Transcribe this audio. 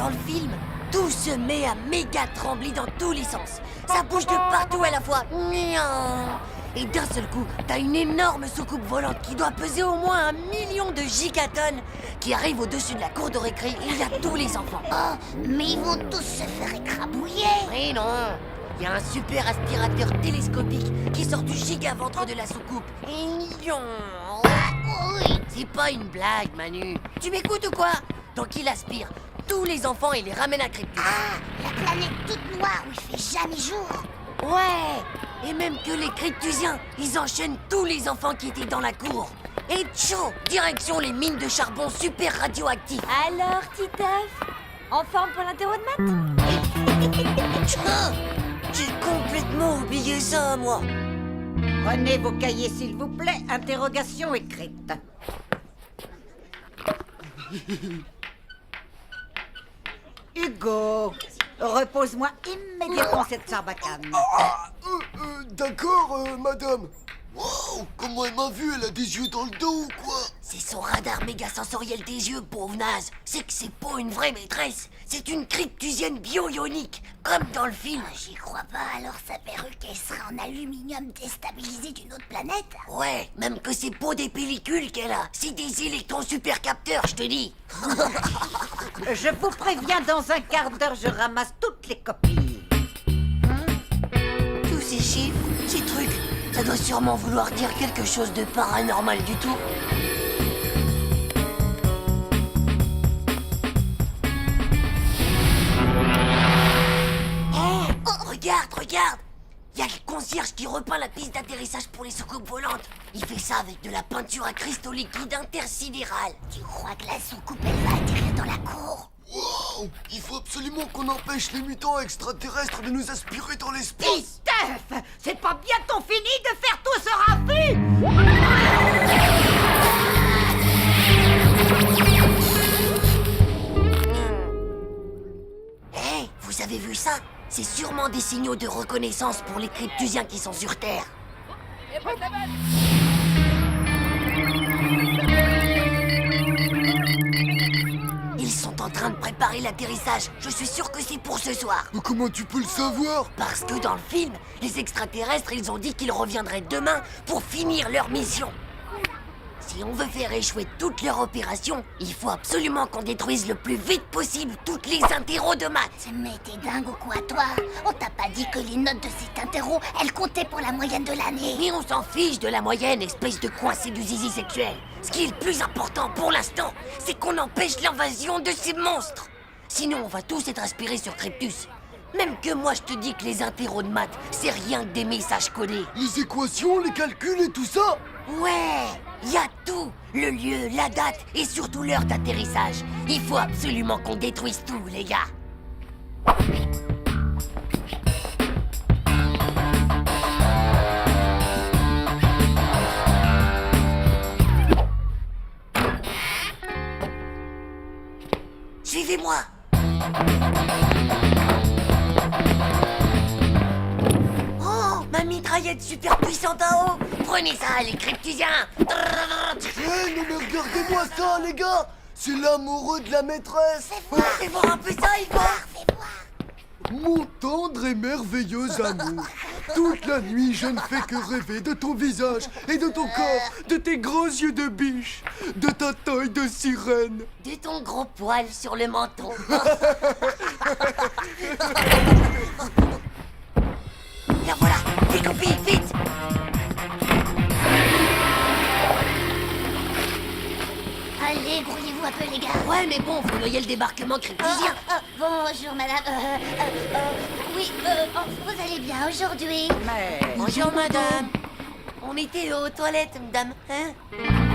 Dans le film, tout se met à méga trembler dans tous les sens. Ça bouge de partout à la fois. Et d'un seul coup, t'as une énorme soucoupe volante qui doit peser au moins 1 million de gigatonnes qui arrive au-dessus de la cour de récré et il y a tous les enfants. Oh, mais ils vont tous se faire écrabouiller. Mais non, il y a un super aspirateur télescopique qui sort du gigaventre de la soucoupe. Et Oui. c'est pas une blague, Manu. Tu m'écoutes ou quoi? Donc il aspire tous les enfants et les ramène à Cryptus. Ah, la planète toute noire où il fait jamais jour. Ouais. Et même que les Cryptusiens, ils enchaînent tous les enfants qui étaient dans la cour. Et tchou, direction les mines de charbon super radioactifs. Alors, Titeuf, en forme pour l'interro de maths? Tchou, j'ai complètement oublié ça, moi. Prenez vos cahiers, s'il vous plaît. Interrogation écrite. Hugo, repose-moi immédiatement cette sarbacane. D'accord, madame. Wow, comment elle m'a vu? Elle a des yeux dans le dos ou quoi? C'est son radar méga sensoriel des yeux, pauvre naze. C'est que c'est pas une vraie maîtresse. C'est une cryptusienne bio-ionique, comme dans le film. Ah, j'y crois pas, alors sa perruque, elle serait en aluminium déstabilisé d'une autre planète? Ouais, même que c'est pas des pellicules qu'elle a. C'est des électrons supercapteurs, je te dis. Je vous préviens, dans un quart d'heure, je ramasse toutes les copies. Tous ces chiffres, ces trucs, ça doit sûrement vouloir dire quelque chose de paranormal du tout. Oh, regarde! Il y a le concierge qui repeint la piste d'atterrissage pour les soucoupes volantes. Il fait ça avec de la peinture à cristaux liquides intersidérales. Tu crois que la soucoupe, elle va atterrir dans la cour? Wow, il faut absolument qu'on empêche les mutants extraterrestres de nous aspirer dans l'espace. Steph, c'est pas bientôt fini de faire tout ce raffut? Hé, vous avez vu ça? C'est sûrement des signaux de reconnaissance pour les cryptusiens qui sont sur Terre. Ils sont en train de préparer l'atterrissage. Je suis sûr que c'est pour ce soir. Mais comment tu peux le savoir? Parce que dans le film, les extraterrestres, ils ont dit qu'ils reviendraient demain pour finir leur mission. Si on veut faire échouer toute leur opération, il faut absolument qu'on détruise le plus vite possible toutes les interros de maths. Mais t'es dingue ou quoi, toi? On t'a pas dit que les notes de cet interro, elles comptaient pour la moyenne de l'année? Mais on s'en fiche de la moyenne, espèce de coincé du zizi sexuel. Ce qui est le plus important pour l'instant, c'est qu'on empêche l'invasion de ces monstres. Sinon, on va tous être aspirés sur Cryptus. Même que moi, je te dis que les interros de maths, c'est rien que des messages codés. Les équations, les calculs et tout ça? Ouais, il y a tout. Le lieu, la date et surtout l'heure d'atterrissage. Il faut absolument qu'on détruise tout, les gars. Suivez-moi. Oh, ma mitraillette super puissante en haut. Prenez ça, les cryptusiens. Eh, non mais regardez-moi ça, les gars. C'est l'amoureux de la maîtresse. Fais voir un peu ça, Igor. Fais voir. Mon tendre et merveilleux amour. Toute la nuit, je ne fais que rêver de ton visage et de ton corps, de tes grands yeux de biche, de ta taille de sirène. De ton gros poil sur le menton. La voilà, des copies, vite. Allez, grouillez-vous un peu, les gars. Ouais, mais bon, faut noyer le débarquement cryptusien. Bonjour, madame. Oui, vous allez bien aujourd'hui? Mais... Bonjour, madame. On était aux toilettes, madame, hein?